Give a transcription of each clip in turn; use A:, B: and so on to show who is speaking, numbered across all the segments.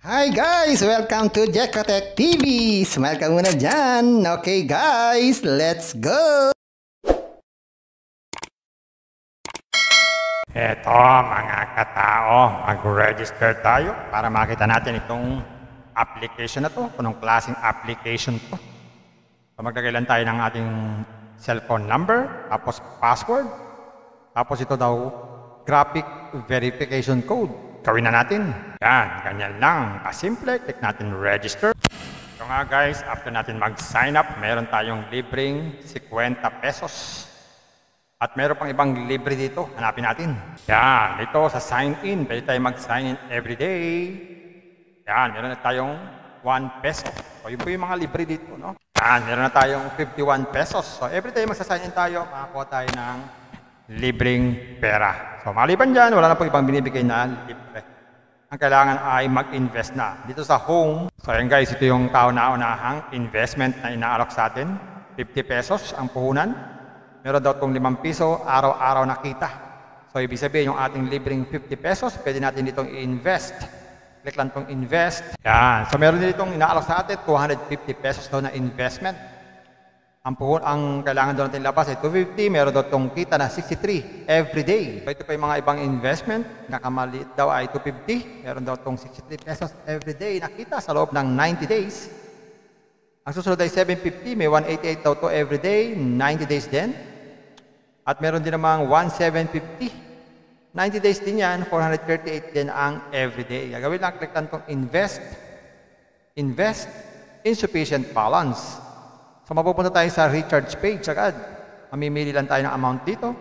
A: Hi guys! Welcome to Jekotech TV! Smile ka muna dyan! Okay guys, let's go!
B: Eto mga katao, mag-register tayo para makita natin itong application na to, anong klaseng application to. So maglagay lang tayo ng ating cellphone number, tapos password, tapos ito daw, graphic verification code. Gawin na natin. Yan, ganyan lang. Kasimple, click natin register. So nga guys, after natin mag-sign up, meron tayong libreng 50 pesos. At meron pang ibang libre dito. Hanapin natin. Yan, dito sa sign in. Pwede tayo mag-sign in everyday. Yan, meron na tayong 1 peso. So yun po yung mga libre dito, no? Yan, meron na tayong 51 pesos. So everyday magsa-sign in tayo, makakuha tayo ng libreng pera. So maliban dyan, wala na po ibang binibigay na libre. Ang kailangan ay mag-invest na. Dito sa home, so yan guys, ito yung kauna-unahang investment na inaalok sa atin. 50 pesos ang puhunan. Meron daw itong 5 piso, araw-araw na kita. So ibig sabihin yung ating libreng 50 pesos, pwede natin ditong i-invest. Click lang itong invest. Yan. So meron din itong inaalok sa atin, 250 pesos daw na investment. Ang kailangan doon natin labas ay 250, meron daw itong kita na 63 every day. So ito pa yung mga ibang investment, nakamaliit daw ay 250, meron daw itong 63 pesos every day na kita sa loob ng 90 days. Ang susunod ay 750, may 188 daw to every day, 90 days din. At meron din namang 1750, 90 days din yan, 438 din ang every day. Gagawin lang, click lang itong invest, insufficient balance. So mapupunta tayo sa recharge page agad. Mamimili lang tayo ng amount dito.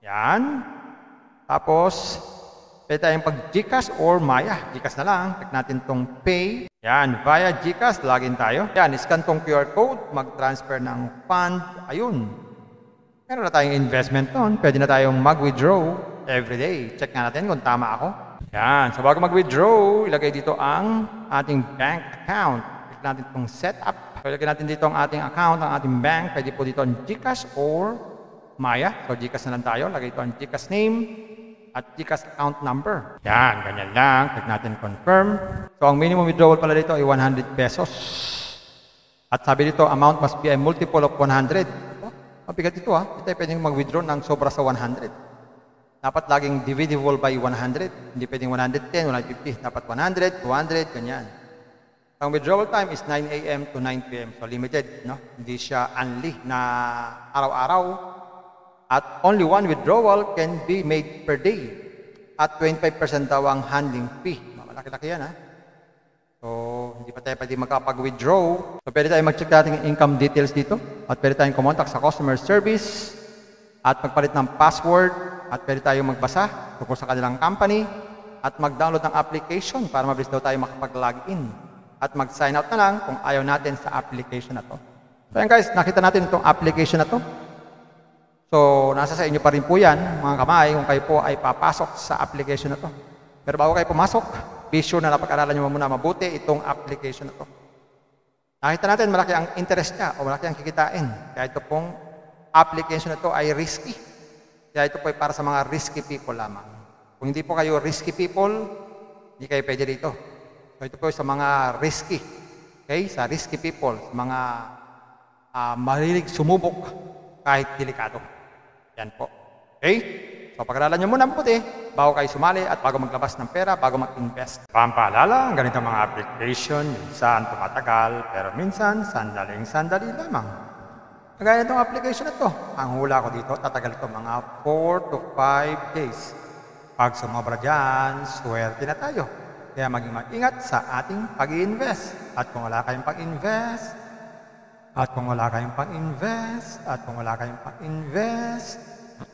B: Yan. Tapos, pwede tayong pag-GCash or Maya. GCash na lang. Click natin tong pay. Yan. Via GCash, login tayo. Yan. Scan tong QR code. Mag-transfer ng fund. Ayun. Meron na tayong investment doon. Pwede na tayong mag-withdraw everyday. Check nga natin kung tama ako. Yan. So bago mag-withdraw, ilagay dito ang ating bank account. Click natin tong setup. Ilagay natin dito ang ating account, ang ating bank. Pwede po dito ang GCash or Maya. So GCash na lang tayo. Lagay ito ang GCash name at GCash account number. Yan, ganyan lang. Click natin confirm. So ang minimum withdrawal pala dito ay 100 pesos. At sabi dito, amount must be a multiple of 100. Mabigat ito ha. Hindi tayo pwedeng mag-withdraw ng sobra sa 100. Dapat laging divisible by 100. Hindi pwedeng 110, 150. Dapat 100, 200, ganyan. Ang withdrawal time is 9 a.m. to 9 p.m. So limited, no? Hindi siya unli na araw-araw. At only one withdrawal can be made per day. At 25% daw ang handling fee. Malaki-laki yan, ha? So, hindi pa tayo pwede makapag-withdraw. So, pwede tayo mag-check natin yung income details dito. At pwede tayong kumontak sa customer service. At magpalit ng password. At pwede tayong magbasa tungkol sa kanilang company. At mag-download ng application para mabilis daw tayo makapag-login. At mag-sign out na lang kung ayaw natin sa application na to. So yan guys, nakita natin itong application na to. So, nasa sa inyo pa rin po yan, mga kamay, kung kayo po ay papasok sa application na to. Pero bago kayo pumasok, be sure na napag-aralan nyo muna mabuti itong application na to. Nakita natin malaki ang interest niya o malaki ang kikitain. Kaya ito pong application na to ay risky. Kaya ito po ay para sa mga risky people lamang. Kung hindi po kayo risky people, hindi kayo pwede dito. So ito po sa mga risky, okay? Sa risky people, sa mga mahilig sumubok kahit delikado. Yan po. Okay? So pag-aralan nyo muna mabuti bago kayo sumali at bago maglabas ng pera, bago mag-invest. Pampaalala, ang ganitong mga application, minsan tumatagal, pero minsan sandaling-sandali lamang. Kagaya itong application na to, ang hula ko dito, tatagal ito mga 4 to 5 days. Pag sumobra dyan, swerte na tayo. Kaya maging mag-ingat sa ating pag-i-invest. At kung wala kayong pag-invest,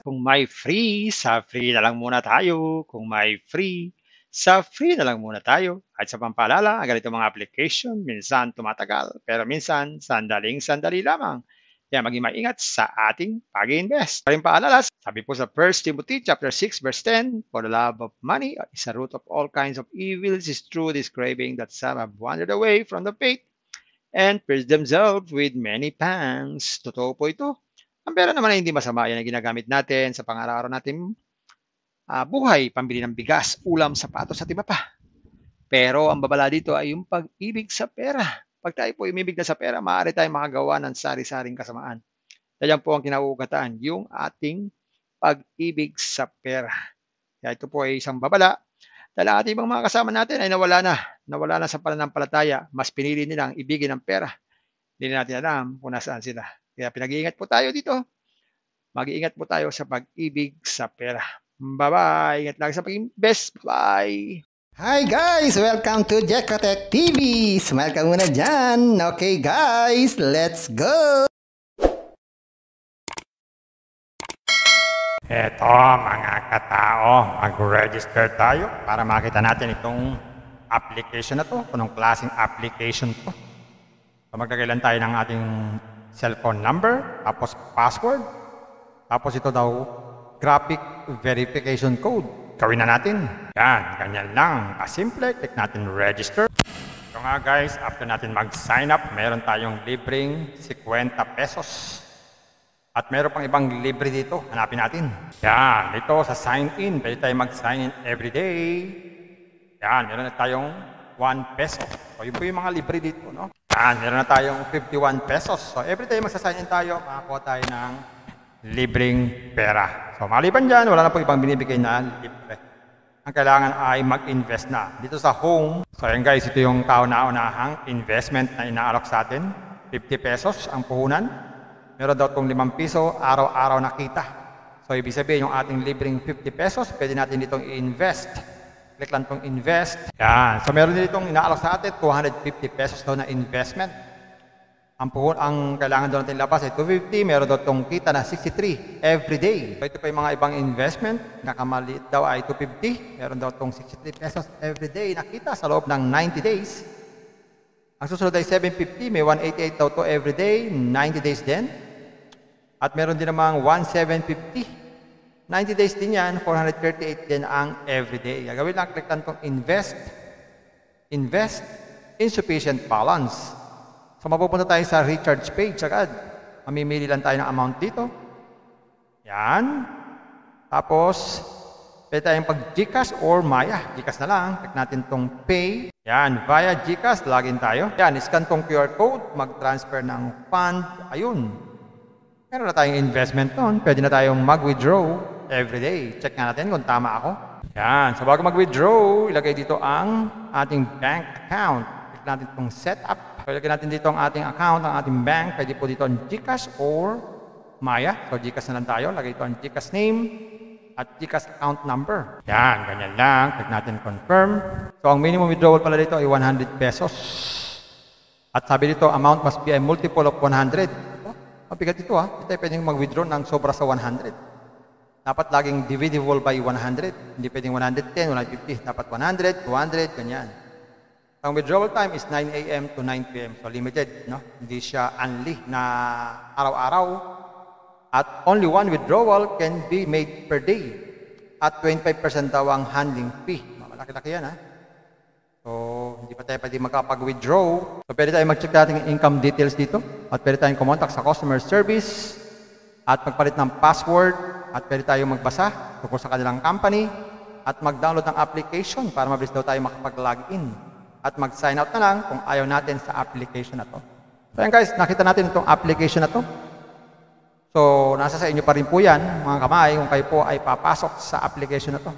C: Kung may free, sa free na lang muna tayo. Kung may free, sa free na lang muna tayo. At sa pampaalala, ang ganito mga application, minsan tumatagal, pero minsan sandaling-sandali lamang. Kaya maging maingat sa ating pag-invest. Paring paalala, sabi po sa 1 Timothy chapter 6 verse 10, for the love of money is a root of all kinds of evils, is true this craving that some have wandered away from the faith and pierced themselves with many pangs. Totoo po ito. Ang pera naman ay hindi masama. Yan ang ginagamit natin sa pang-araw-araw natin buhay, pambili ng bigas, ulam, sapatos at iba pa. Pero ang babala dito ay yung pag-ibig sa pera. Pag tayo po umibig na sa pera, maaari tayong makagawa ng sari-saring kasamaan. Yan po ang kinauugatan, yung ating pag-ibig sa pera. Kaya ito po ay isang babala dahil ang ating ibang mga kasama natin ay nawala na sa pananampalataya. Mas pinili nilang ibigin ang pera. Hindi na natin alam kung nasaan sila. Kaya pinag-iingat po tayo dito. Mag-iingat po tayo sa pag-ibig sa pera. Bye-bye. Ingat lagi sa pag-invest. Bye.
A: Hi guys! Welcome to Jekotech TV! Smile ka muna dyan! Okay guys, let's go!
B: Eto mga katao, mag-register tayo para makita natin itong application na to, anong klaseng application to. So magkakailan tayo ng ating cellphone number, tapos password, tapos ito daw graphic verification code. Gawin na natin. Yan, ganyan lang. Kasimple, click natin register. So nga guys, after natin mag-sign up, meron tayong libreng 50 pesos. At meron pang ibang libre dito. Hanapin natin. Yan. Dito sa sign in. Pwede tayo mag-sign in everyday. Yan. Meron na tayong 1 peso. So yun po yung mga libre dito. No? Yan. Meron na tayong 51 pesos. So everyday magsa-sign in tayo. Makakuha tayo ng libreng pera. So maliban dyan, wala na po ibang binibigay na libre. Ang kailangan ay mag-invest na. Dito sa home. So yan guys. Ito yung kauna-unahang investment na inaalok sa atin. 50 pesos ang puhunan. Meron daw itong 5 piso, araw-araw na kita. So, ibig sabihin, yung ating libreng 50 pesos, pwede natin ditong i-invest. Click lang itong invest. Yan. So, meron din itong inaalok sa atin, 250 pesos daw na investment. Ang kailangan daw natin labas ay 250. Meron daw itong kita na 63 every day. So, ito pa yung mga ibang investment. Nakamaliit daw ay 250. Meron daw itong 63 pesos every day na kita sa loob ng 90 days. Ang susunod ay 750. May 188 daw to every day. 90 days din. At meron din namang 1750. 90 days din yan, 438 din ang everyday. Gagawin lang, click lang itong invest. Invest, insufficient balance. So mapupunta tayo sa recharge page agad. Mamimili lang tayo ng amount dito. Yan. Tapos, pwede tayong pag-GCash or Maya. GCash na lang. Click natin itong pay. Yan, via GCash, login tayo. Yan, scan itong QR code, mag-transfer ng fund. Ayun. Meron na tayong investment doon. Pwede na tayong mag-withdraw everyday. Check nga natin kung tama ako. Yan. So bago mag-withdraw, ilagay dito ang ating bank account. Click natin itong setup. Ilagay natin dito ang ating account, ang ating bank. Pwede po dito ang GCash or Maya. So GCash na lang tayo. Lagay ito ang GCash name at GCash account number. Yan. Ganyan lang. Click natin confirm. So ang minimum withdrawal pala dito ay 100 pesos. At sabi dito, amount must be a multiple of 100. Mabigat ito ha. Hindi tayo pwedeng mag-withdraw ng sobra sa 100. Dapat laging divisible by 100. Hindi pwedeng 110, 150. Dapat 100, 200, ganyan. Ang withdrawal time is 9 a.m. to 9 p.m. So limited, no? Hindi siya unli na araw-araw. At only one withdrawal can be made per day. At 25% daw ang handling fee. Malaki-laki yan ha. So, hindi pa tayo pwede makapag-withdraw. So, pwede tayo mag-check natin yung income details dito. At pwede tayong kumontak sa customer service. At magpalit ng password. At pwede tayong magbasa tungkol sa kanilang company. At mag-download ng application para mabilis daw tayo makapag-login. At mag-sign out na lang kung ayaw natin sa application na to. So, yan guys, nakita natin itong application na to. So, nasa sa inyo pa rin po yan, mga kamay, kung kayo po ay papasok sa application na to.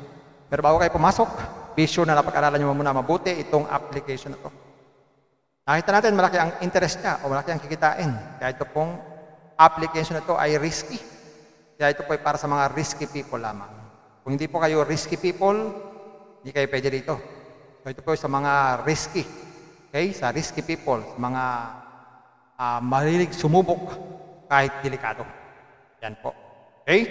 B: Pero bago kayo pumasok, be sure na napag-aralan nyo muna mabuti itong application na to. Nakita natin malaki ang interest niya o malaki ang kikitain. Kaya ito pong application na to ay risky. Kaya ito po ay para sa mga risky people lamang. Kung hindi po kayo risky people, hindi kayo pwede dito. So ito po sa mga risky. Okay? Sa risky people, sa mga mahilig sumubok kahit delikado. Yan po. Okay?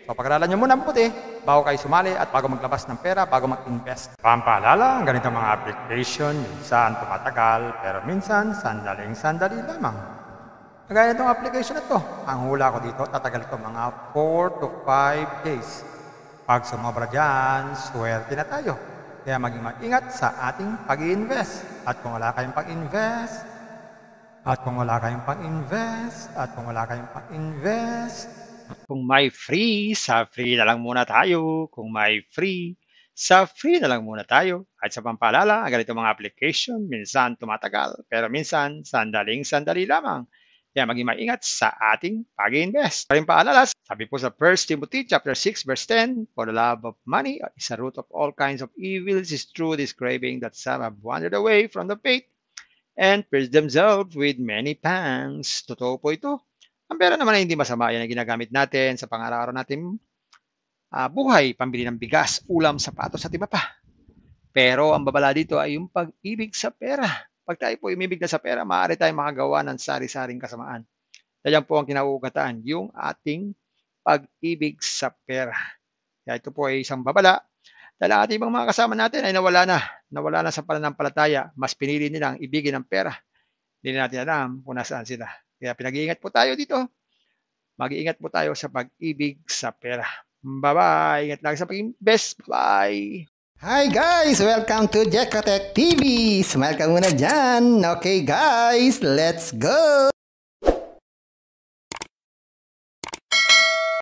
B: So, pag-aralan nyo muna mabuti bago kayo sumali at bago maglabas ng pera, bago mag-invest. Pampaalala, ang ganitong mga application, minsan tumatagal, pero minsan sandaling-sandali lamang. Kagaya itong application na to, ang hula ko dito, tatagal ito mga 4 to 5 days. Pag sumobra dyan, swerte na tayo. Kaya maging mag-ingat sa ating pag-i-invest. At kung wala kayong pag-invest,
C: Kung may free, sa free na lang muna tayo. Kung may free, Sa free na lang muna tayo. At sa pampaalala, ang ganito mga application, minsan tumatagal, pero minsan sandaling-sandali lamang. Kaya maging maingat sa ating pag-invest. Paring paalala, sabi po sa 1 Timothy chapter 6 verse 10, for the love of money is a root of all kinds of evils, is true this craving that some have wandered away from the faith and pierced themselves with many pangs. Totoo po ito. Ang pera naman ay hindi masama. Yan ang ginagamit natin sa pang-araw-araw natin buhay, pambili ng bigas, ulam, sapatos at iba pa. Pero ang babala dito ay yung pag-ibig sa pera. Pag tayo po umibig na sa pera, maaari tayong makagawa ng sari-saring kasamaan. Yan po ang kinauugatan, yung ating pag-ibig sa pera. Kaya ito po ay isang babala. Dahil ang ating ibang mga kasama natin ay nawala na sa pananampalataya. Mas pinili nilang ibigin ang pera. Hindi na natin alam kung nasaan sila. Kaya pinag-iingat po tayo dito. Mag-iingat po tayo sa pag-ibig sa pera. Bye-bye. Ingat lang sa pag-invest. Bye.
A: Hi guys! Welcome to Jekatech TV! Smile ka muna dyan! Okay guys, let's go!